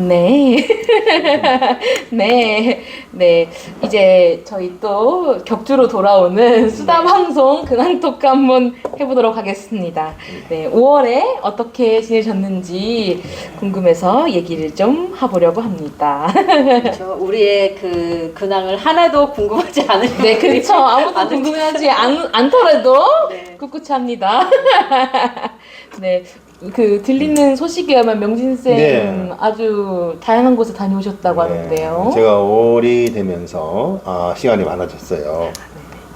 네. 네. 네. 이제 저희 또 격주로 돌아오는 수다 방송 근황 토크 한번 해보도록 하겠습니다. 네. 5월에 어떻게 지내셨는지 궁금해서 얘기를 좀 해보려고 합니다. 그렇죠. 우리의 그 근황을 하나도 궁금하지 않은 네, 그렇죠. 아무도 궁금해하지 않더라도 네. 꿋꿋합니다. 네. 그 들리는 소식에 의하면 명진쌤 네. 아주 다양한 곳에 다녀오셨다고 하는데요. 제가 5월이 되면서 시간이 많아졌어요.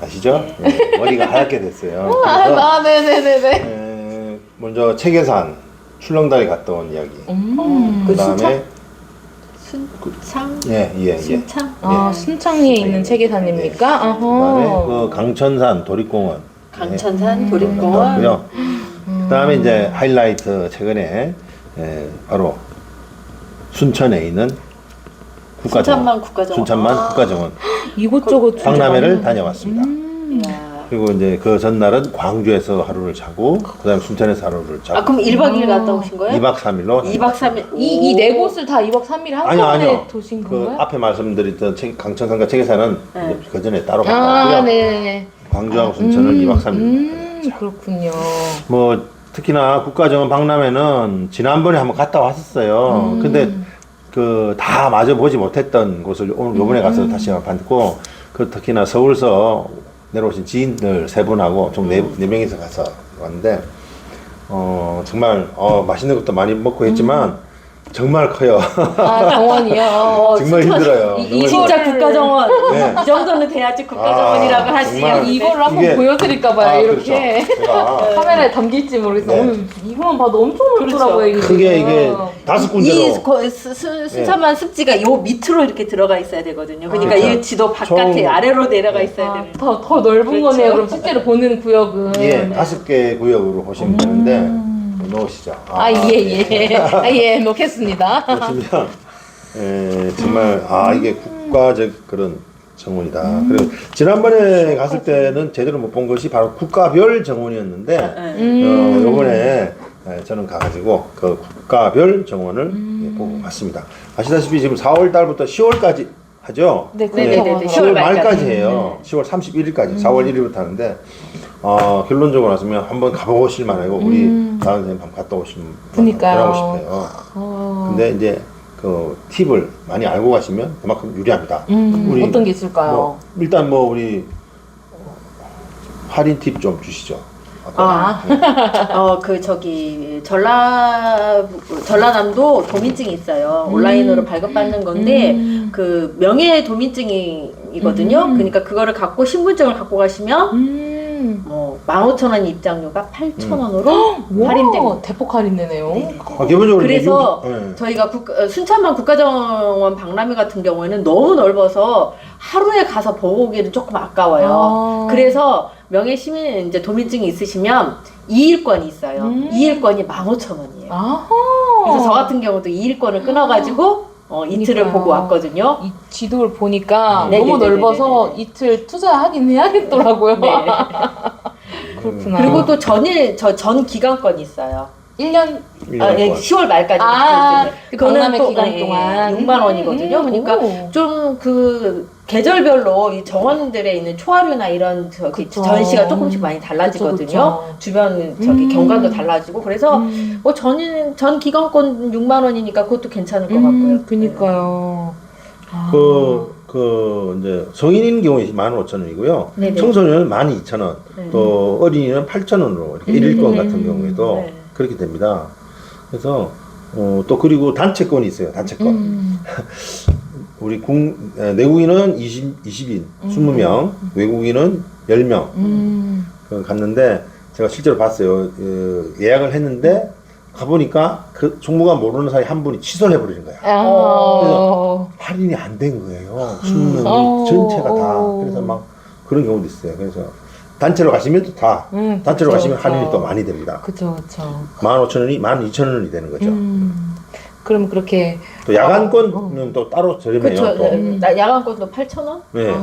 아시죠? 네, 머리가 하얗게 됐어요. 그래서 네네네네. 먼저 책외산 출렁다리 갔다 온 이야기. 그 그다음에 순창? 예. 순창? 아, 순창리에 있는 책예산입니까? 그다음에 그 강천산 도립공원. 강천산 갔다 도립공원. 왔고요. 그다음에 이제 하이라이트 최근에 바로 순천에 있는 국가정원. 순천만 국가정원. 순천만 국가정원. 이곳저곳 박람회를 다녀왔습니다. 이야. 그리고 이제 그 전날은 광주에서 하루를 자고 그다음에 순천에서 하루를 자고. 아 그럼 1박 2일 갔다 오신 거예요? 2박 3일로 2박 3일. 이 네 곳을 다 2박 3일 한꺼번에 도신 그 건가요? 앞에 말씀드렸던 강천산과 책외산은 네. 그 전에 따로 갔다 왔고요. 네. 광주하고 순천을 2박 3일. 그렇군요. 뭐 특히나 국가정원 박람회는 지난번에 한번 갔다 왔었어요. 근데 그 다 마저 보지 못했던 곳을 오늘 요번에 가서 다시 한번 봤고, 그 특히나 서울서 내려오신 지인들 세 분하고 총 네 명이서 가서 왔는데 정말 맛있는 것도 많이 먹고 했지만 정말 커요. 아, 정원이요. 정말 힘들어요. 이 진짜 국가정원. 네. 이 정도는 돼야지 국가정원이라고 할 수 정말 있는데. 이거를 한번 이게- 보여드릴까봐요, 이렇게. 그렇죠. 제가 카메라에 담길지 모르겠어요. 네. 오늘 이거만 봐도 엄청 넓더라고요, 이게. 크게 이게 다섯 군데로 이 순천만 습지가 요 밑으로 이렇게 들어가 있어야 되거든요. 그러니까 그렇죠. 이 지도 바깥에 총- 아래로 내려가 있어야 되는. 더 넓은 그렇죠. 거네요. 그럼 실제로 보는 구역은. 예, 5개 구역으로 보시면 되는데 놓으시죠. 예, 놓겠습니다. 보시면 정말 이게 국가적 그런 정원이다. 그리고 지난번에 갔을 때는 제대로 못 본 것이 바로 국가별 정원이었는데 요번에 저는 가가지고 그 국가별 정원을 보고 갔습니다. 아시다시피 지금 4월 달부터 10월까지 하죠? 네, 네네네. 10월 10월 말까지 해요. 10월 31일까지, 4월 1일부터 하는데, 결론적으로 나서면 한번 가보실 만하고, 우리 다은 선생님 한번 갔다 오시면 그러니까요. 하고 싶어요. 근데 이제 그 팁을 많이 알고 가시면 그만큼 유리합니다. 우리 어떤 게 있을까요? 일단 우리 할인 팁 좀 주시죠. 그 저기 전라남도 도민증이 있어요. 온라인으로 발급받는 건데 그 명예 도민증이거든요. 그러니까 그거를 갖고 신분증을 갖고 가시면 15,000원 입장료가 8,000원으로 할인됩니다. 대폭 할인되네요. 기본적으로 그래서 네. 저희가 순천만 국가정원 박람회 같은 경우에는 너무 넓어서 하루에 가서 보고 오기는 조금 아까워요. 그래서 명예시민 이제 도민증이 있으시면 2일권이 있어요. 2일권이 15,000원이에요. 그래서 저 같은 경우도 2일권을 끊어가지고 이틀을 그러니까요. 보고 왔거든요. 이 지도를 보니까 네, 너무 네, 네, 넓어서 네, 네. 이틀 투자하긴 해야겠더라고요. 네. 그렇구나. 그리고 또 전 기간권이 있어요. 1년 10월 말까지. 그 박람회 기간 동안 6만 원이거든요. 그러니까 오. 좀 그 계절별로 이 정원들에 있는 초하류나 이런 그쵸. 전시가 조금씩 많이 달라지거든요. 그쵸. 주변 경관도 달라지고 그래서 전 기간권 6만 원이니까 그것도 괜찮을 것 같고요. 그니까요. 이제 성인인 경우에 15,000원이고요. 네네. 청소년은 12,000원, 네. 또 어린이는 8,000원으로 이렇게 1일권 같은 경우에도 네. 그렇게 됩니다. 그래서 또 그리고 단체권이 있어요. 단체권. 우리 내국인은 20인, 20명, 외국인은 10명 갔는데 제가 실제로 봤어요. 예약을 했는데 가보니까 그 종무가 모르는 사이 한 분이 취소를 해버리는 거야. 그래서 할인이 안 된 거예요. 20명이 전체가 다. 그래서 막 그런 경우도 있어요. 그래서 단체로 가시면 또 다. 단체로 그쵸, 가시면 그쵸. 할인이 또 많이 됩니다. 그쵸. 15,000원이 12,000원이 되는 거죠. 그럼 그렇게 또 야간권은 또 따로 저렴해요. 그렇죠. 또. 야간권도 8,000원? 네.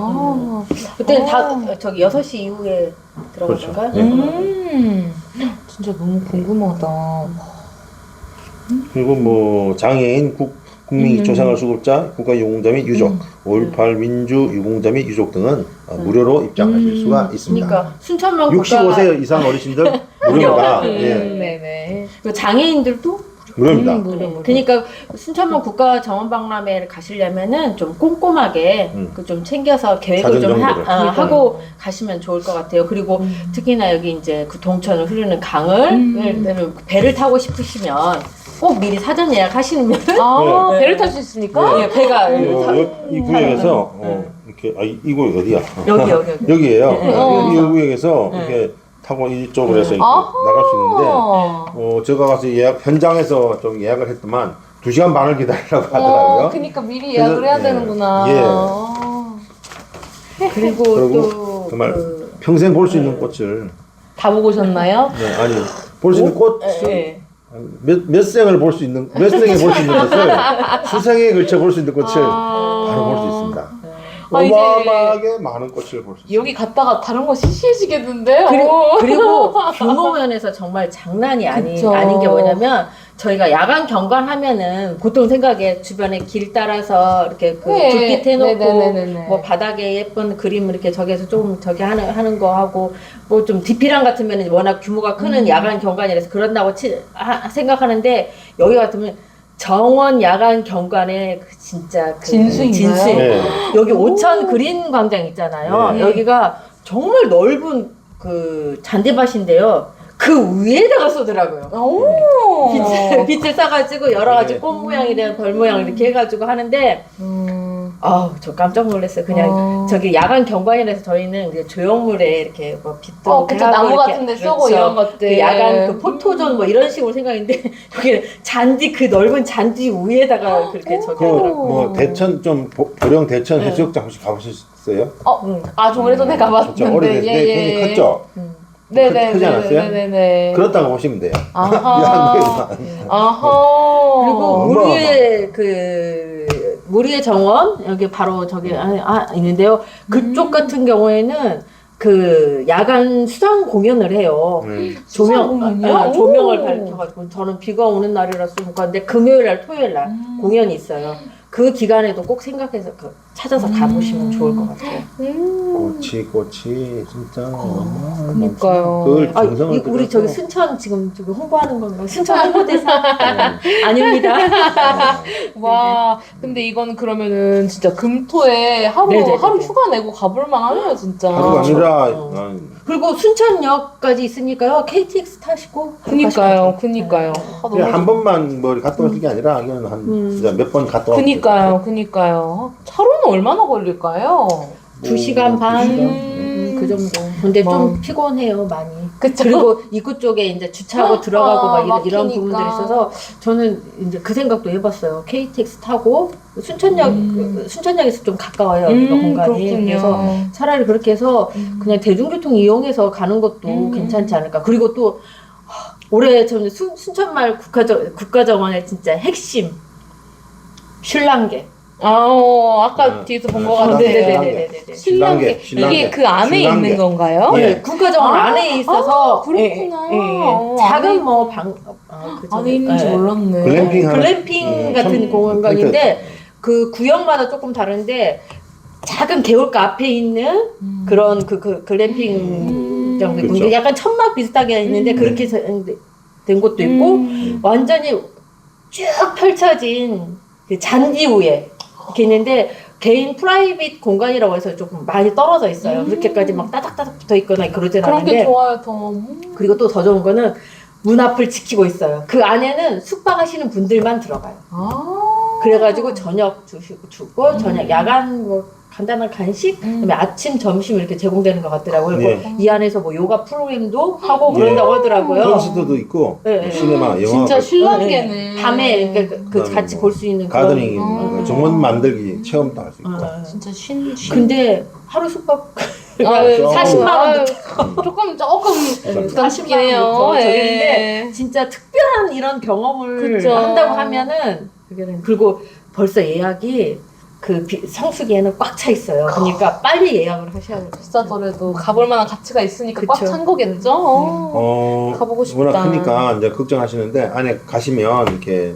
그때는 다 저기 6시 이후에 들어간 그렇죠. 건가요? 네. 진짜 너무 궁금하다. 그리고 장애인 국민기초생활수급자, 국가유공자 및 유족, 5.18 민주유공자 및 유족 등은 무료로 입장하실 수가 있습니다. 그러니까 순천만 65세 이상 어르신들 무료입니다. 예. 네네. 장애인들도 무료입니다. 무료. 그러니까 순천만 국가정원박람회를 가시려면은 좀 꼼꼼하게 그 좀 챙겨서 계획을 사전 좀 정보를. 하고 가시면 좋을 것 같아요. 그리고 특히나 여기 이제 그 동천을 흐르는 강을 배를 타고 싶으시면 꼭 미리 사전 예약하시면 아, 네. 배를 탈 수 있습니까? 예, 배가 이 구역에서 이렇게 이 구역 어디야? 여기 여기에요. 네. 이 구역에서 이렇게 타고 이쪽으로 해서 이렇게 아하. 나갈 수 있는데 제가 가서 예약 현장에서 좀 예약을 했더만 2시간 반을 기다리라고 하더라고요. 그러니까 미리 예약을 그래서, 해야 예. 되는구나. 예. 그리고 그리고 또 정말 평생 볼 수 있는 꽃을 다 보고 오셨나요? 네, 아니 볼 수 있는 꽃을 예. 몇 생을 볼 수 있는 몇 생에 볼 수 있는 것을 수생에 걸쳐 볼 수 있는 꽃을 바로 볼 수 있습니다. 이제 어마어마하게 많은 꽃을 볼 수 있습니다. 여기 갔다가 다른 거 시시해지겠는데? 그리고 규모 면에서 정말 장난이 그쵸. 아닌 게 뭐냐면 저희가 야간 경관하면은 보통 생각에 주변에 길 따라서 이렇게 그 네. 불빛 해놓고 네네네네. 뭐 바닥에 예쁜 그림 이렇게 저기서 좀 저기 하는 거 하고 뭐 좀 디피랑 같으면 워낙 규모가 크는 야간 경관이라서 그런다고 생각하는데 여기 같으면 정원 야간 경관의 그 진짜 그 진수인가요? 네. 여기 오천 그린 광장 있잖아요. 네. 여기가 정말 넓은 그 잔디밭인데요. 그 위에다가 쏘더라고요. 오. 빛을 쏴가지고 여러 가지 네. 꽃 모양이랑 별 모양 이렇게 해가지고 하는데, 아우 저 깜짝 놀랐어요. 그냥 저기 야간 경관이라서 저희는 이제 조형물에 이렇게 뭐 빛도 그쵸, 하고 나무 이렇게 같은 데 쓰고 그렇죠. 이런 것들. 그 야간 그 포토존 뭐 이런 식으로 생각했는데 여기 잔디 그 넓은 잔디 위에다가 그렇게 저기 그 하더라고요. 뭐 대천 좀 보령 대천 해수욕장 혹시 가보셨어요? 좀 오래전에 진짜 가봤는데. 오래됐는데 굉장히 컸죠? 네네. 크지 않았어요? 네네네. 그렇다고 보시면 돼요. 아하. 아하. 그리고 어마어마. 무리의 정원 여기 바로 저기 있는데요. 그쪽 같은 경우에는 그 야간 수상 공연을 해요. 수상 공연이요? 조명을 오. 밝혀가지고 저는 비가 오는 날이라서 못 갔는데 금요일 날 토요일 날 공연이 있어요. 그 기간에도 꼭 생각해서 찾아서 가보시면 좋을 것 같아요. 꽃이 진짜 그러니까요. 그걸 아, 정성을 우리 저기 순천 지금 저기 홍보하는 건가요? 순천 홍보대사 아닙니다. 와, 근데 이건 그러면은 진짜 금토에 네네네네. 하루 휴가 내고 가볼 만하네요, 진짜. 하루가 아니라 그리고 순천역까지 있으니까요. KTX 타시고 그니까요. 그냥 한 번만 뭐 갔다 오실 게 아니라 그냥 한 진짜 몇 번 갔다 오고 그니까요. 차로는 얼마나 걸릴까요? 2시간 반? 2시간? 그 정도. 근데 뭐. 좀 피곤해요, 많이. 그쵸. 그리고 입구 쪽에 이제 주차하고 들어가고 막 이런 막히니까. 부분들이 있어서 저는 이제 그 생각도 해봤어요. KTX 타고 순천역에서 좀 가까워요, 여기가 공간이. 그렇군요. 그래서 차라리 그렇게 해서 그냥 대중교통 이용해서 가는 것도 괜찮지 않을까. 그리고 또 올해 저는 순천마을 국가정원의 진짜 핵심 신랑계. 아까 뒤에서 본 것 같은데. 네네네네. 신랑계. 이게 그 안에 신랑계. 있는 건가요? 네, 국가정원 안에 있어서 그렇구나. 작은 안에- 뭐 안에 있는지 몰랐네. 글램핑 하는 글램핑 같은 공간인데 그 구역마다 조금 다른데 작은 개울가 앞에 있는 그런 그 글램핑 정도 있고 그렇죠. 약간 천막 비슷하게 있는데 그렇게 된 곳도 있고 완전히 쭉 펼쳐진 그 잔디 위에 이렇게 있는데 개인 프라이빗 공간이라고 해서 조금 많이 떨어져 있어요. 그렇게까지 막 따닥따닥 붙어 있거나 그러진 그런 게 않은데 좋아요, 더. 그리고 또 더 좋은 거는 문 앞을 지키고 있어요. 그 안에는 숙박하시는 분들만 들어가요. 그래가지고 저녁 주고 저녁 야간 뭐 간단한 간식, 그다음에 아침, 점심 이렇게 제공되는 것 같더라고요. 그리고 예. 이 안에서 뭐 요가 프로그램도 하고 예. 그런다고 하더라고요. 콘서트도 있고 네, 시네마, 영화, 진짜 신랑계네. 밤에 그 그다음에 같이 뭐 볼 수 있는 가드닝, 그런. 정원 만들기 체험도 할 수 있고. 진짜 근데 하루 숙박 아유, 40만 원 조금 네. 부담스럽긴 해요. 저기인데 진짜 특별한 이런 경험을 그쵸. 한다고 하면은 그리고 벌써 예약이 그 성수기에는 꽉 차 있어요. 그러니까 빨리 예약을 하셔야 돼요. 비싸더라도 가볼 만한 가치가 있으니까 그쵸. 꽉 찬 거겠죠? 가보고 싶다. 워낙 크니까 이제 걱정하시는데 안에 가시면 이렇게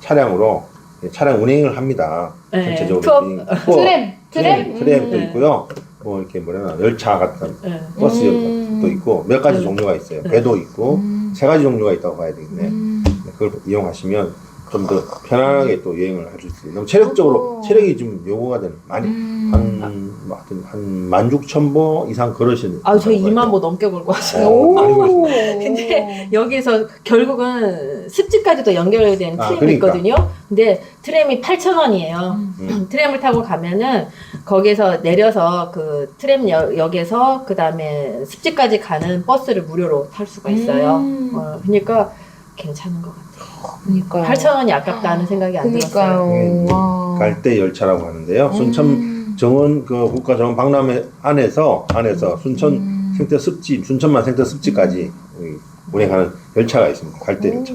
차량으로 차량 운행을 합니다. 네, 전체적으로 투어, 트램도 있고요. 뭐 이렇게 뭐냐 열차 같은 버스도 있고 몇 가지 종류가 있어요. 배도 있고 세 가지 종류가 있다고 봐야 되겠네. 그걸 이용하시면 좀 더 편안하게 또 여행을 하실 수 있어요. 너무 체력적으로 체력이 좀 요구가 되는 많이 한 16,000보 이상 걸으시는. 저 2만 보 넘게 걸고 왔어요. 많이 걸으시네. 근데 여기서 결국은 습지까지도 연결된 트램이 그러니까. 있거든요. 근데 트램이 8,000원이에요. 트램을 타고 가면은 거기서 내려서 그 트램 역에서 그 다음에 습지까지 가는 버스를 무료로 탈 수가 있어요. 그러니까 괜찮은 것 같아요. 그러니까요. 8,000원이 아깝다는 생각이 안 들었어요. 그러니까요. 갈대 열차라고 하는데요. 순천 정원 그 국가정원 박람회 안에서 순천 생태 습지, 순천만 생태 습지까지 운행하는 열차가 있습니다. 갈대 열차.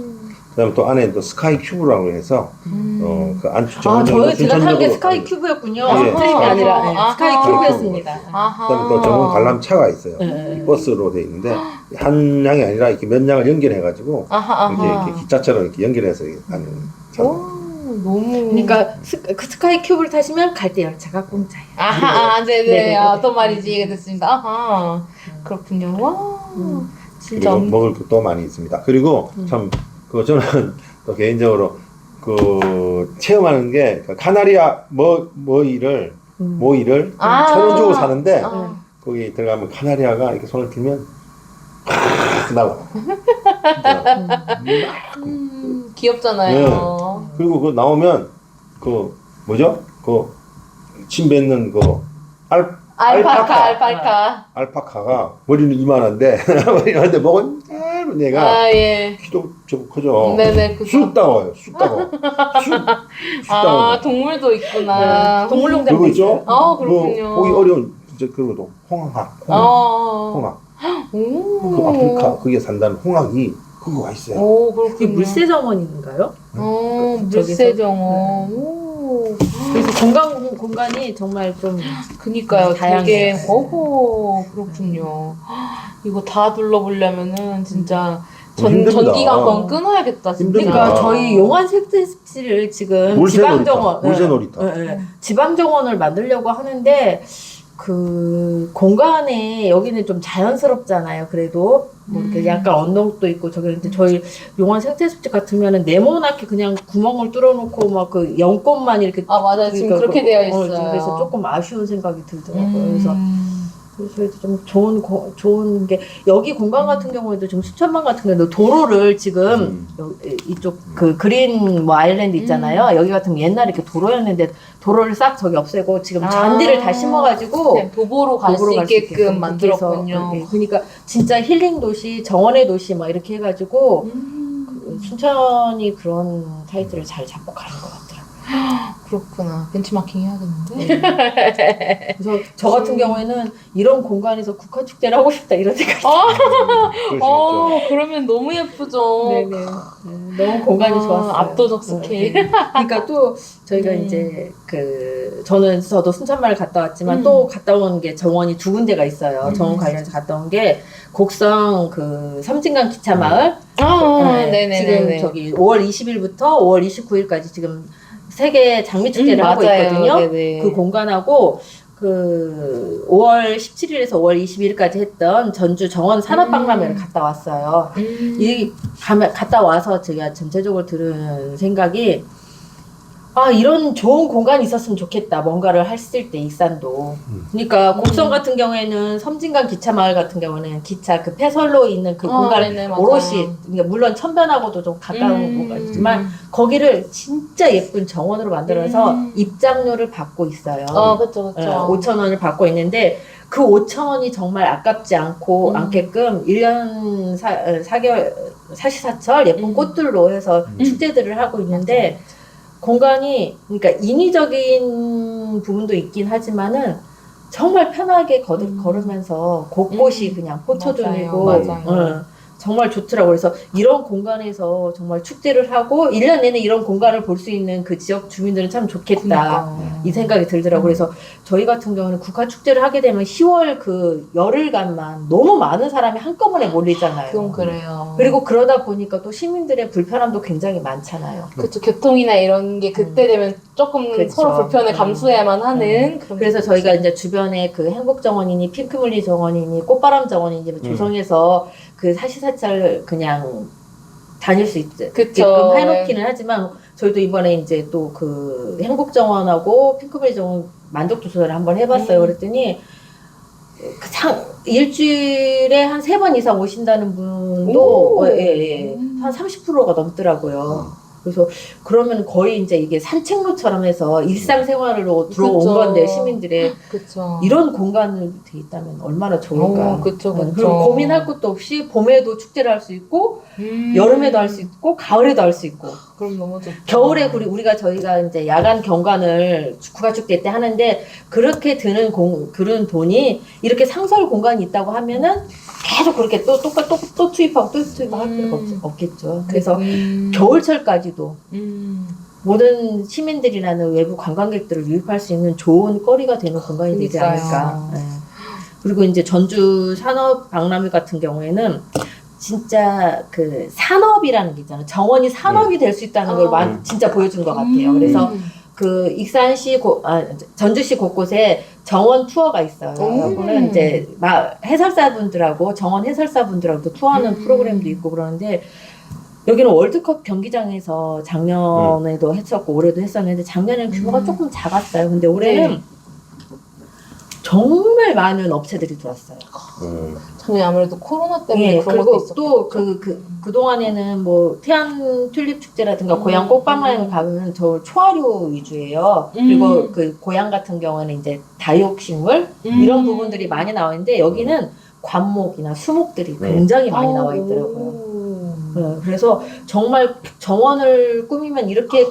그다음에 또 안에 또 스카이 큐브라고 해서 그 안쪽 정원 제가 탄 게 스카이 큐브였군요. 예, 트램이 아니라 아하. 스카이 큐브였습니다. 그다음에 또 정원 관람차가 있어요. 네. 이 버스로 돼 있는데 한 량이 아니라 이렇게 몇 량을 연결해가지고 이렇게 기차처럼 이렇게 연결해서 이렇게 가는 차. 너무. 그러니까 그 스카이 큐브를 타시면 갈대 열차가 공짜예요. 네네. 네네네. 어떤 말인지 이해됐습니다. 아하. 그렇군요. 와. 진짜. 그리고 먹을 것도 많이 있습니다. 그리고 참 저는 또 개인적으로 그 체험하는 게 카나리아 모이를 1,000원 주고 사는데 거기 들어가면 카나리아가 이렇게 손을 들면 나와. 귀엽잖아요. 그리고 그 나오면 그 뭐죠? 그 침 뱉는 그 알파카가 머리는 이만한데 머리한테 목은 짧은 얘가 예. 키도 좀 크죠. 네네. 쑥 따가워요. 쑥 따가워. 쑥 따가워. 동물도 있구나. 동물농장도 그거 있죠? 있어요. 그렇군요. 보기 어려운 진짜 그거도 홍학. 그 아프리카 거기에 산다는 홍학이 그거가 있어요. 오, 이게 그렇군요. 물새정원인가요? 물새정원. 그래서 건강 공간이 정말 좀 그니까요. 다양해요. 되게 그렇군요. 이거 다 둘러보려면은 진짜 힘듭니다. 전기가 한번 끊어야겠다. 진짜. 힘듭니다. 그러니까 저희 용안 색대습지를 지금 물새놀이터. 지방정원을 만들려고 하는데 그 공간에 여기는 좀 자연스럽잖아요. 그래도 뭐 이렇게 약간 언덕도 있고 저기 저희 용안 생태습지 같으면은 네모나게 그냥 구멍을 뚫어놓고 막 그 연꽃만 이렇게 맞아요. 지금 그렇게 되어 있어요. 그래서 조금 아쉬운 생각이 들더라고요. 그래서 좀 좋은 게 여기 공간 같은 경우에도 지금 수천만 같은 경우에도 도로를 지금 이쪽 그 그린 뭐 아일랜드 있잖아요. 여기 같은 경우 옛날에 이렇게 도로였는데 도로를 싹 저기 없애고 지금 잔디를 다 심어가지고 도보로 갈 수 있게끔 만들었군요. 그러니까 진짜 힐링 도시, 정원의 도시 막 이렇게 해가지고 순천이 그런 타이틀을 잘 잡고 가는 것 같더라고요. 그렇구나. 벤치마킹 해야겠는데. 그래서 저 같은 경우에는 이런 공간에서 국화축제를 하고 싶다 이런 생각이 그러면 너무 예쁘죠. 네네. 너무 공간이 좋았어요. 압도적 스케일. 그러니까 또 저희가 이제 저도 순천마을 갔다 왔지만 또 갔다 온 게 정원이 두 군데가 있어요. 정원 관련해서 갔다 온 게 곡성 그 섬진강 기차마을. 네네네. 지금 저기 5월 20일부터 5월 29일까지 지금 세계 장미축제를 하고 있거든요. 네네. 그 공간하고 그 5월 17일에서 5월 22일까지 했던 전주 정원 산업박람회를 갔다 왔어요. 갔다 와서 제가 전체적으로 들은 생각이 이런 좋은 공간이 있었으면 좋겠다. 뭔가를 했을 때 익산도. 그러니까 곡성 같은 경우에는 섬진강 기차마을 같은 경우는 기차 그 폐설로 있는 그 공간을 오롯이 그러니까 물론 천변하고도 좀 가까운 공간이지만 거기를 진짜 예쁜 정원으로 만들어서 입장료를 받고 있어요. 그렇죠. 5,000원을 받고 있는데 그 5,000원이 정말 아깝지 않게끔 1년 4개월 사시사철 예쁜 꽃들로 해서 축제들을 하고 있는데 공간이 그러니까 인위적인 부분도 있긴 하지만은 정말 편하게 걸으면서 곳곳이 그냥 포토존이고 정말 좋더라고요. 그래서 이런 공간에서 정말 축제를 하고 1년 내내 이런 공간을 볼 수 있는 그 지역 주민들은 참 좋겠다. 그러니까. 이 생각이 들더라고요. 그래서 저희 같은 경우는 국화 축제를 하게 되면 10월 그 열흘간만 너무 많은 사람이 한꺼번에 몰리잖아요. 그건 그래요. 그리고 그러다 보니까 또 시민들의 불편함도 굉장히 많잖아요. 그쵸, 교통이나 이런 게 그때 되면 조금 그쵸. 서로 불편을 감수해야만 하는 그런. 그래서 저희가 이제 주변에 그 행복정원이니 핑크뮬리 정원이니 꽃바람 정원이니 조성해서 그 사시사철 그냥 다닐 수 있게끔 그쵸. 해놓기는 하지만 저희도 이번에 이제 또 그 행복정원하고 핑크뮬리 정원 만족도 조사를 한번 해봤어요. 그랬더니 일주일에 한 3번 이상 오신다는 분도 한 30%가 넘더라고요. 그래서 그러면 거의 이제 이게 산책로처럼 해서 일상생활로 들어온 그쵸. 건데 시민들의 그쵸. 이런 공간이 돼 있다면 얼마나 좋을까. 그쵸, 그쵸. 그리고 고민할 것도 없이 봄에도 축제를 할 수 있고 여름에도 할 수 있고 가을에도 할 수 있고 그럼 너무 좋죠. 겨울에 저희가 이제 야간 경관을 국화축제 때 하는데 그렇게 드는 그런 돈이 이렇게 상설 공간이 있다고 하면은 계속 그렇게 또 투입하고 할 필요가 없겠죠. 그래서 겨울철까지도 모든 시민들이라는 외부 관광객들을 유입할 수 있는 좋은 거리가 되는 공간이 되지 않을까. 네. 그리고 이제 전주 산업박람회 같은 경우에는 진짜 그 산업이라는 게 있잖아요. 정원이 산업이 될 수 있다는 걸 진짜 보여준 것 같아요. 그래서 그 익산시 전주시 곳곳에 정원 투어가 있어요. 여기는 이제 해설사분들하고 정원 해설사분들하고 투어하는 프로그램도 있고 그러는데 여기는 월드컵 경기장에서 작년에도 했었고 올해도 했었는데 작년에는 규모가 조금 작았어요. 근데 올해는 정말 많은 업체들이 들어왔어요. 작년에 아무래도 코로나 때문에 그런 그리고 것도 또 있었고. 그동안에는 뭐 태안 튤립 축제라든가 고향 꽃박람회 가면 저 초화류 위주예요. 그리고 그 고향 같은 경우는 이제 다육식물 이런 부분들이 많이 나와 있는데 여기는 관목이나 수목들이 굉장히 많이 나와 있더라고요. 그래서 정말 정원을 꾸미면 이렇게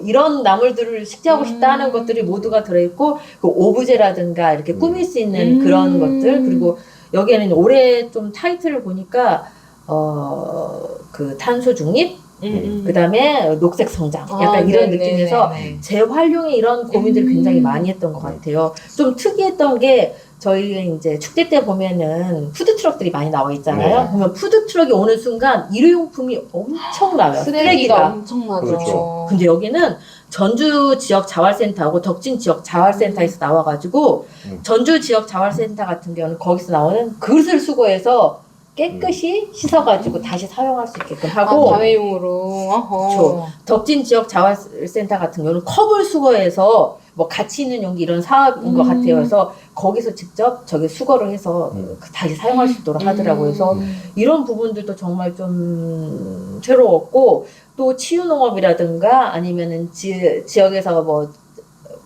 이런 나물들을 식재하고 싶다 하는 것들이 모두가 들어있고 그 오브제라든가 이렇게 꾸밀 수 있는 그런 것들 그리고 여기에는 올해 좀 타이틀을 보니까 그 탄소 중립 그 다음에 녹색 성장 약간 이런 느낌에서 재활용의 이런 고민들을 굉장히 많이 했던 것 같아요. 좀 특이했던 게 저희가 이제 축제 때 보면은 푸드트럭들이 많이 나와 있잖아요. 그러면 푸드트럭이 오는 순간 일회용품이 엄청 나와요. 쓰레기가 엄청나죠. 그렇죠. 근데 여기는 전주 지역 자활센터하고 덕진 지역 자활센터에서 나와가지고 전주 지역 자활센터 같은 경우는 거기서 나오는 그릇을 수거해서 깨끗이 씻어가지고 다시 사용할 수 있게끔 하고 다회용으로. 그렇죠. 덕진 지역 자활센터 같은 경우는 컵을 수거해서 뭐 가치 있는 용기 이런 사업인 것 같아요. 그래서 거기서 직접 저기 수거를 해서 다시 사용할 수 있도록 하더라고요. 그래서 이런 부분들도 정말 좀 새로웠고 또 치유농업이라든가 아니면은 지역에서 뭐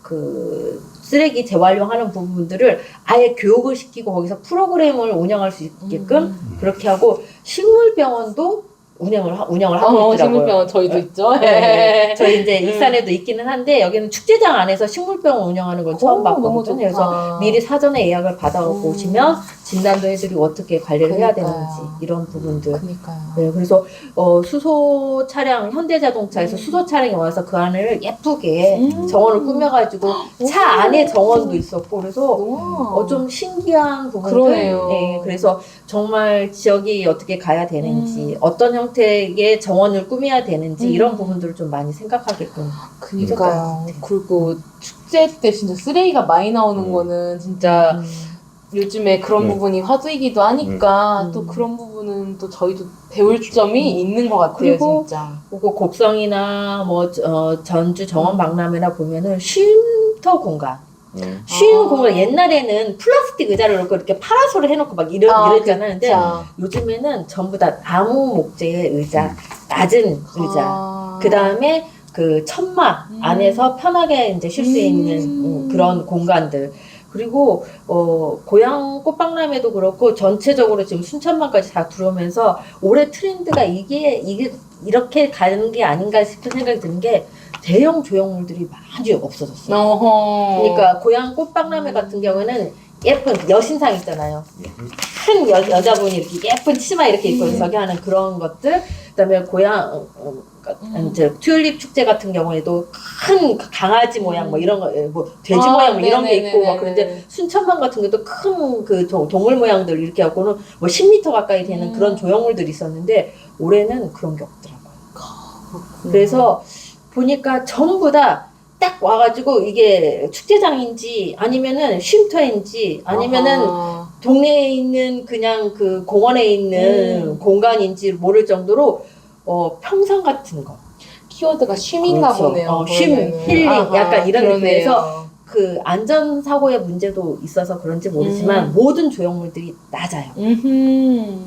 그 쓰레기 재활용하는 부분들을 아예 교육을 시키고 거기서 프로그램을 운영할 수 있게끔 그렇게 하고 식물병원도 운영을 하고 있더라고요. 식물병원 저희도 있죠. 네. 저희 이제 익산에도 있기는 한데 여기는 축제장 안에서 식물병원 운영하는 걸 처음 봤거든요. 그래서 미리 사전에 예약을 받아 오시면 진단도 해드리고 어떻게 관리를 해야 되는지 이런 부분들. 그러니까요. 네, 그래서 수소 차량 현대자동차에서 수소 차량이 와서 그 안을 예쁘게 정원을 꾸며가지고 차 안에 정원도 있었고 그래서 좀 신기한 부분들. 그러네요. 네, 그래서 정말 지역이 어떻게 가야 되는지 어떤 형태의 정원을 꾸며야 되는지 이런 부분들을 좀 많이 생각하게끔. 그니까요. 그리고 축제 때 진짜 쓰레기가 많이 나오는 거는 진짜 요즘에 그런 부분이 화두이기도 하니까 또 그런 부분은 또 저희도 배울 점이 있는 것 같아요. 그리고 진짜. 그리고 곡성이나 뭐 전주 정원 박람회나 보면은 쉼터 공간. 쉬운 공간 옛날에는 플라스틱 의자를 놓고 이렇게 파라솔을 해놓고 막 이랬잖아요. 근데 요즘에는 전부 다 나무 목재의 의자, 낮은 의자, 그 다음에 그 천막 안에서 편하게 이제 쉴 수 있는 그런 공간들. 그리고 고향 꽃박람회도 그렇고 전체적으로 지금 순천만까지 다 들어오면서 올해 트렌드가 이게 이렇게 가는 게 아닌가 싶은 생각이 드는 게 대형 조형물들이 많이 없어졌어요. 그러니까 고향 꽃박람회 같은 경우는 예쁜 여신상 있잖아요. 큰 여자분이 이렇게 예쁜 치마 이렇게 입고 저기 하는 그런 것들. 그다음에 이제 튤립 축제 같은 경우에도 큰 강아지 모양 뭐 이런 거, 뭐 돼지 모양 뭐 이런 게 있고 막 그런데 순천만 같은 경우도 큰 그 동물 모양들 이렇게 하고는 뭐 10m 가까이 되는 그런 조형물들이 있었는데 올해는 그런 게 없더라고요. 그래서 보니까 전부 다 딱 와가지고 이게 축제장인지 아니면은 쉼터인지 아니면은 동네에 있는 그냥 그 공원에 있는 공간인지 모를 정도로 평상 같은 거. 키워드가 쉼인가 그렇죠. 보네요. 쉼, 그러면은. 힐링, 아하, 약간 이런 그러네요. 느낌에서 그 안전사고의 문제도 있어서 그런지 모르지만 모든 조형물들이 낮아요.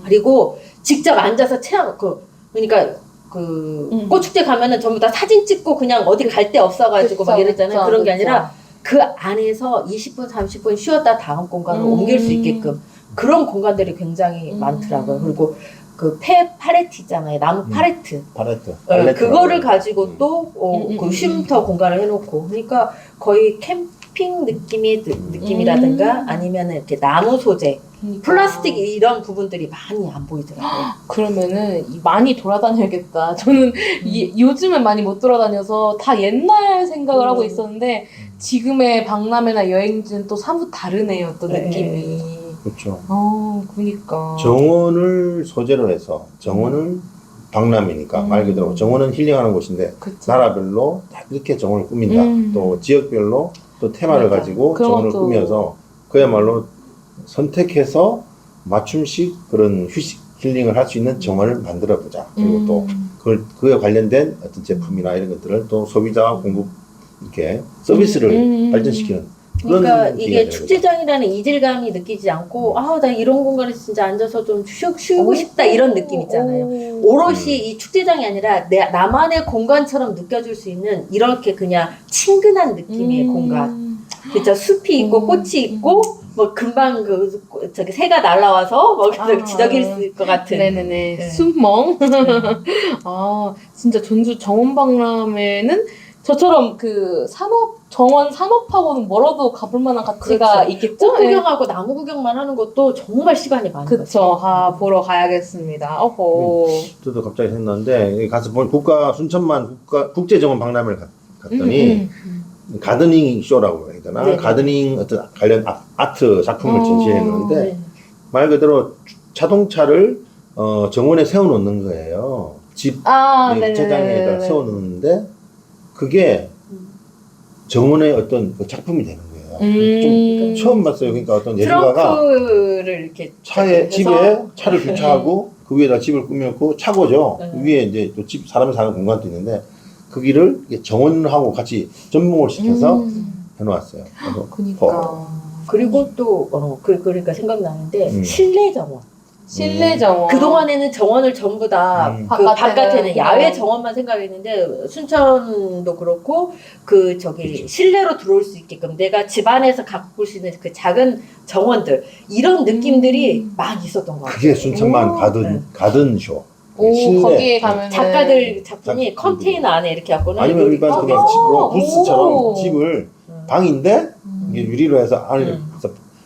그리고 직접 앉아서 그러니까 꽃축제 가면은 전부 다 사진 찍고 그냥 어디 갈 데 없어가지고 막 이랬잖아요. 그런 게 아니라 그 안에서 20분, 30분 쉬었다 다음 공간으로 옮길 수 있게끔 그런 공간들이 굉장히 많더라고요. 그리고 그 팔레트 있잖아요. 나무 팔레트. 그거를 가지고 또 그 쉼터 공간을 해놓고 그러니까 거의 캠핑 느낌이라든가 아니면은 이렇게 나무 소재, 플라스틱 이런 부분들이 많이 안 보이더라고요. 그러면은 많이 돌아다녀야겠다. 저는 요즘은 많이 못 돌아다녀서 다 옛날 생각을 하고 있었는데 지금의 박람회나 여행지는 또 사뭇 다르네요. 또 느낌이. 그렇죠. 그니까. 정원을 소재로 해서 정원은 박람회니까 말 그대로 정원은 힐링하는 곳인데 그치. 나라별로 이렇게 정원을 꾸민다. 또 지역별로 또 테마를 가지고 정원을 꾸며서 그야말로 선택해서 맞춤식 그런 휴식 힐링을 할 수 있는 정원을 만들어 보자. 그리고 또 그에 관련된 어떤 제품이나 이런 것들을 또 소비자와 공급 이렇게 서비스를 발전시키는. 그러니까 이게 축제장이라는 이질감이 느끼지 않고 나 이런 공간에 진짜 앉아서 좀 쉬고 싶다 이런 느낌 있잖아요. 오롯이 이 축제장이 아니라 나만의 공간처럼 느껴질 수 있는 이렇게 그냥 친근한 느낌의 공간. 진짜 숲이 있고 꽃이 있고 뭐 금방 저기 새가 날라와서 뭐 지저귀를 쓸 것 같은. 네네네. 숲멍. 진짜 전주 정원박람회는 저처럼 그 정원 산업하고는 멀어도 가볼 만한 가치가 있겠죠? 꽃 구경하고 나무 구경만 하는 것도 정말 시간이 많은 거죠. 그쵸. 보러 가야겠습니다. 어허. 저도 갑자기 생각났는데 가서 보니 순천만 국제정원 박람회를 갔더니 가드닝 쇼라고 해야 되나? 네. 가드닝 어떤 관련 아트 작품을 전시했는데 말 그대로 자동차를 정원에 세워놓는 거예요. 주차장에다 세워놓는데 그게 정원의 어떤 그 작품이 되는 거예요. 좀 처음 봤어요. 그러니까 어떤 예술가가 트렁크를 이렇게 집에 차를 주차하고 그 위에다 집을 꾸몄고 차고죠. 그 위에 이제 또 사람이 사는 공간도 있는데 거기를 정원하고 같이 접목을 시켜서 해놓았어요. 그니까. 그리고 또 그러니까 생각나는데 실내 정원. 실내 정원. 그동안에는 정원을 전부 다 바깥에는 야외 정원만 생각했는데 순천도 그렇고 실내로 들어올 수 있게끔 내가 집 안에서 가꿀 수 있는 그 작은 정원들 이런 느낌들이 많이 있었던 것 같아요. 그게 순천만 가든쇼. 거기에 가면 작가들 작품이 컨테이너 안에 이렇게 갖고는 아니면 일반 그냥 부스처럼 집을 방인데 이게 유리로 해서 안을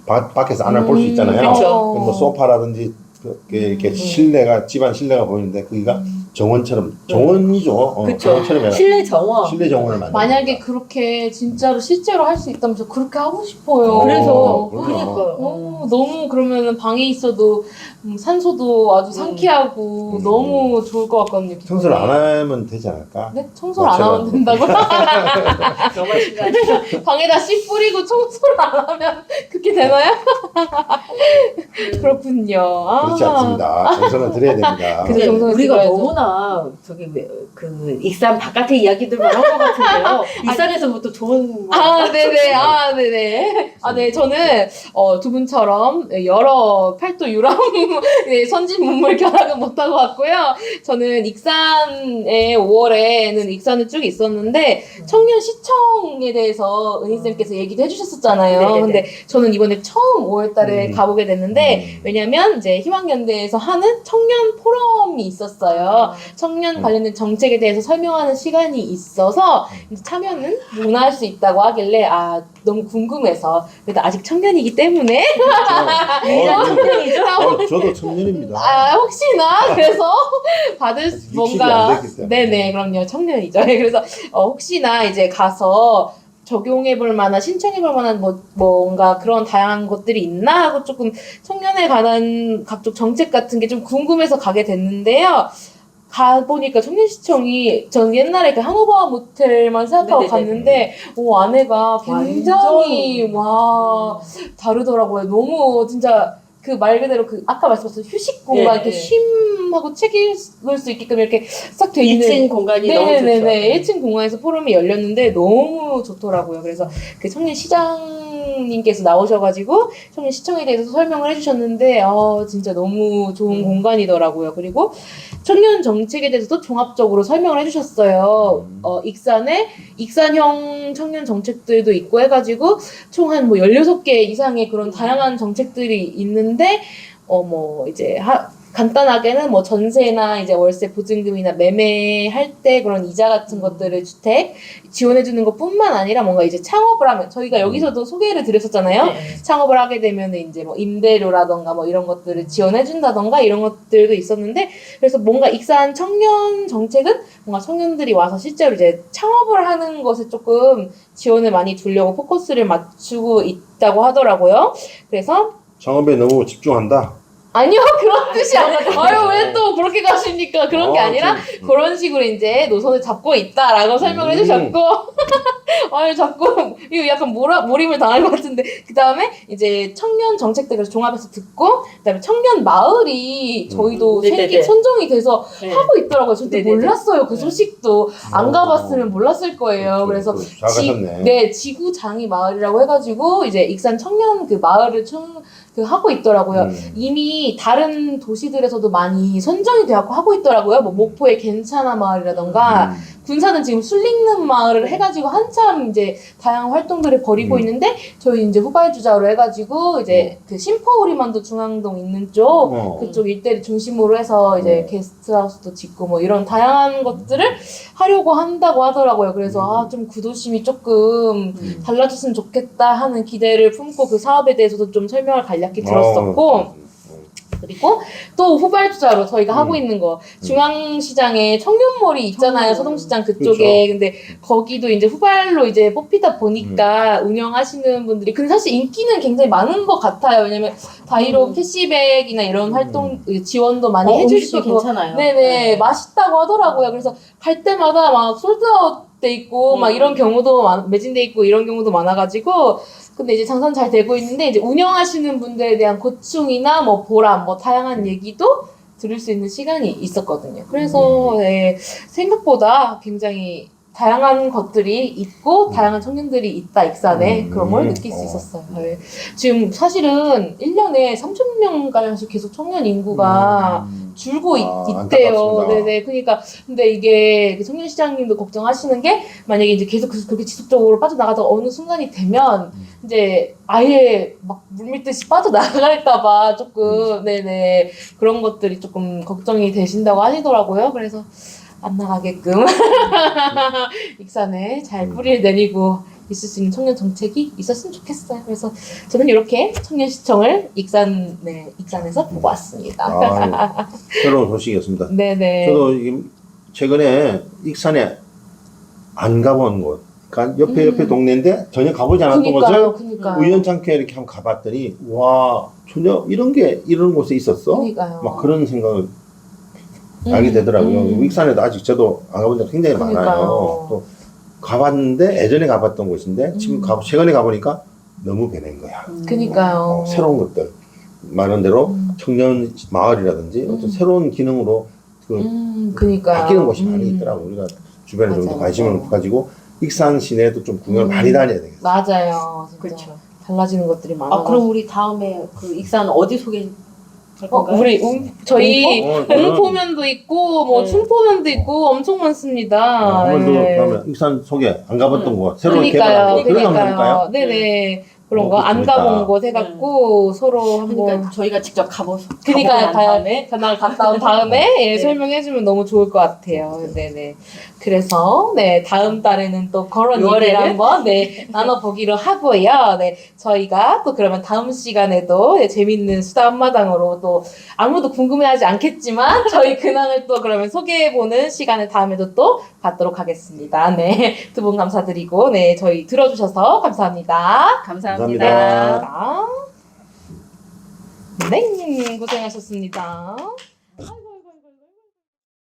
밖에서 안을 볼 수 있잖아요. 그렇죠. 뭐 소파라든지 이렇게 집안 실내가 보이는데 거기가 정원처럼 정원이죠. 그렇죠. 실내 정원을 만들. 만약에 그렇게 진짜로 실제로 할 수 있다면 저 그렇게 하고 싶어요. 그래서 너무 그러면은 방에 있어도 산소도 아주 상쾌하고 너무 좋을 것 같거든요. 청소를 안 하면 되지 않을까? 네? 청소를 안 하면 된다고? 정말 신기하죠. 방에다 씨 뿌리고 청소를 안 하면 그렇게 되나요? 그렇군요. 그렇지 않습니다. 정성을 드려야 됩니다. 근데 우리가 너무나 그 익산 바깥의 이야기들만 한 것 같은데요. 익산에서부터 좋은 네네. 네, 저는 두 분처럼 여러 팔도 유람 선진 문물 견학은 못하고 왔고요. 저는 익산에 5월에는 익산에 쭉 있었는데 청년 시청에 대해서 은희쌤께서 얘기도 해주셨었잖아요. 네네네. 근데 저는 이번에 처음 5월달에 가보게 됐는데 왜냐면 이제 희망연대에서 하는 청년 포럼이 있었어요. 가서 청년 관련된 정책에 대해서 설명하는 시간이 있어서 이제 참여는 문화할 수 있다고 하길래 아 너무 궁금해서 그래도 아직 청년이기 때문에 청년이죠? 저도 청년입니다. 아 혹시나 그래서 받을 아직 뭔가 안 됐기 때문에. 네네 그럼요 청년이죠. 그래서 혹시나 이제 가서 적용해볼 만한 신청해볼 만한 뭔가 그런 다양한 것들이 있나 하고 조금 청년에 관한 각종 정책 같은 게 좀 궁금해서 가게 됐는데요. 가보니까 청년시청이 전 옛날에 그 한오버 모텔만 생각하고 네네네. 갔는데 안에가 굉장히 와 다르더라고요. 너무 진짜 그 말 그대로 그 아까 말씀하신 휴식 공간 예, 이렇게 예. 쉼하고 책 읽을 수 있게끔 이렇게 싹 돼 있는 2층 공간이 너무 좋죠. 네네네 1층 공간에서 포럼이 열렸는데 너무 좋더라고요. 그래서 그 청년 시장님께서 나오셔가지고 청년 시청에 대해서 설명을 해주셨는데 진짜 너무 좋은 공간이더라고요. 그리고 청년 정책에 대해서도 종합적으로 설명을 해주셨어요. 익산에 익산형 청년 정책들도 있고 해가지고 총 한 뭐 16개 이상의 그런 다양한 정책들이 있는데 이제 간단하게는 뭐 전세나 이제 월세 보증금이나 매매할 때 그런 이자 같은 것들을 주택 지원해주는 것뿐만 아니라 뭔가 이제 창업을 하면 저희가 여기서도 소개를 드렸었잖아요. 네. 창업을 하게 되면 이제 뭐 임대료라던가 뭐 이런 것들을 지원해준다던가 이런 것들도 있었는데 그래서 뭔가 익산 청년 정책은 뭔가 청년들이 와서 실제로 이제 창업을 하는 것에 조금 지원을 많이 두려고 포커스를 맞추고 있다고 하더라고요. 그래서 창업에 너무 집중한다. 아니요 그런 뜻이 아니라 아유 왜 또 그렇게 가십니까? 그런 게 아니라 그런 식으로 이제 노선을 잡고 있다라고 설명을 해주셨고 아유 자꾸 이거 약간 몰입을 당할 것 같은데 그 다음에 이제 청년 정책들을 종합해서 듣고 그 다음에 청년 마을이 저희도 네네네. 선정이 돼서 네. 하고 있더라고요. 저도 네네네. 몰랐어요. 그 네. 소식도 안 가봤으면 몰랐을 거예요. 그래서 잘 가셨네. 네 지구장이 마을이라고 해가지고 이제 익산 청년 그 마을을 하고 있더라고요. 이미 다른 도시들에서도 많이 선정이 되었고 하고 있더라고요. 뭐 목포의 괜찮아 마을이라던가 군산은 지금 술링는 마을을 해가지고 한참 이제 다양한 활동들을 벌이고 있는데 저희 이제 후발주자로 해가지고 이제 그 심포우리만도 중앙동 있는 쪽 그쪽 일대를 중심으로 해서 이제 게스트하우스도 짓고 뭐 이런 다양한 것들을 하려고 한다고 하더라고요. 그래서 좀 구도심이 조금 달라졌으면 좋겠다 하는 기대를 품고 그 사업에 대해서도 좀 설명을 간략히 들었었고 그리고 또 후발주자로 저희가 하고 있는 거 중앙시장에 청년몰이 있잖아요. 서동시장 그쪽에. 근데 거기도 이제 후발로 이제 뽑히다 보니까 운영하시는 분들이 근데 사실 인기는 굉장히 많은 것 같아요. 왜냐면 다이로 캐시백이나 이런 활동 지원도 많이 해주시고 괜찮아요. 네네 맛있다고 하더라고요. 그래서 갈 때마다 막 솔드아웃 돼 있고 막 이런 경우도 매진돼 있고 이런 경우도 많아가지고 근데 이제 장사는 잘 되고 있는데 이제 운영하시는 분들에 대한 고충이나 뭐 보람 뭐 다양한 얘기도 들을 수 있는 시간이 있었거든요. 그래서 네, 생각보다 굉장히 다양한 것들이 있고 다양한 청년들이 있다 익산에 그런 걸 느낄 수 있었어요. 네. 지금 사실은 1년에 3,000명가량씩 계속 청년 인구가 줄고 있대요. 안타깝습니다. 네네. 그러니까 근데 이게 그 청년시장님도 걱정하시는 게 만약에 이제 계속 그렇게 지속적으로 빠져나가다가 어느 순간이 되면 이제 아예 막 물밀듯이 빠져나갈까봐 조금 네네 그런 것들이 조금 걱정이 되신다고 하시더라고요. 그래서 안 나가게끔 익산에 잘 뿌리를 내리고 있을 수 있는 청년 정책이 있었으면 좋겠어요. 그래서 저는 이렇게 청년시청을 익산에서 보고 왔습니다. 새로운 소식이었습니다. 네네. 저도 최근에 익산에 안 가본 곳, 그러니까 옆에 동네인데 전혀 가보지 않았던 곳을 그니까요. 우연찮게 이렇게 한번 가봤더니 와 전혀 이런 곳에 있었어? 그니까요. 막 그런 생각을 알게 되더라고요. 익산에도 아직 저도 안 가본 데가 굉장히 많아요. 또 가봤는데 예전에 가봤던 곳인데 지금 최근에 가보니까 너무 변한 거야. 그니까요. 새로운 것들 말한 대로 청년 마을이라든지 어떤 새로운 기능으로 그니까요. 바뀌는 곳이 많이 있더라고요. 우리가 주변에 좀 더 맞아요. 관심을 가지고 익산 시내도 좀 구경을 많이 다녀야 되겠어요. 맞아요. 진짜. 그렇죠. 달라지는 것들이 많아. 그럼 우리 다음에 그 익산 어디 소개할 건가요? 우리 저희 저는 옹포면도 있고 뭐 충포면도 있고 엄청 많습니다. 한번 더 네. 그러면 익산 소개 안 가봤던 곳 새로 개발한 곳 그런 거 한번 해볼까요? 네네. 그런 거 안 재밌다. 가본 곳 해갖고 서로 한번 그러니까 저희가 직접 가보서 그러니까 가보고 난 다음에 전화를 갔다 온 다음에 예, 네. 설명해주면 너무 좋을 것 같아요. 네네. 그래서 네 다음 달에는 또 그런 6월에는? 얘기를 한번 네 나눠보기로 하고요. 네 저희가 또 그러면 다음 시간에도 네, 재밌는 수다 한마당으로 또 아무도 궁금해하지 않겠지만 저희 근황을 또 그러면 소개해보는 시간을 다음에도 또 갖도록 하겠습니다. 네 두 분 감사드리고 네 저희 들어주셔서 감사합니다. 감사합니다. 감사합니다. 네 고생하셨습니다.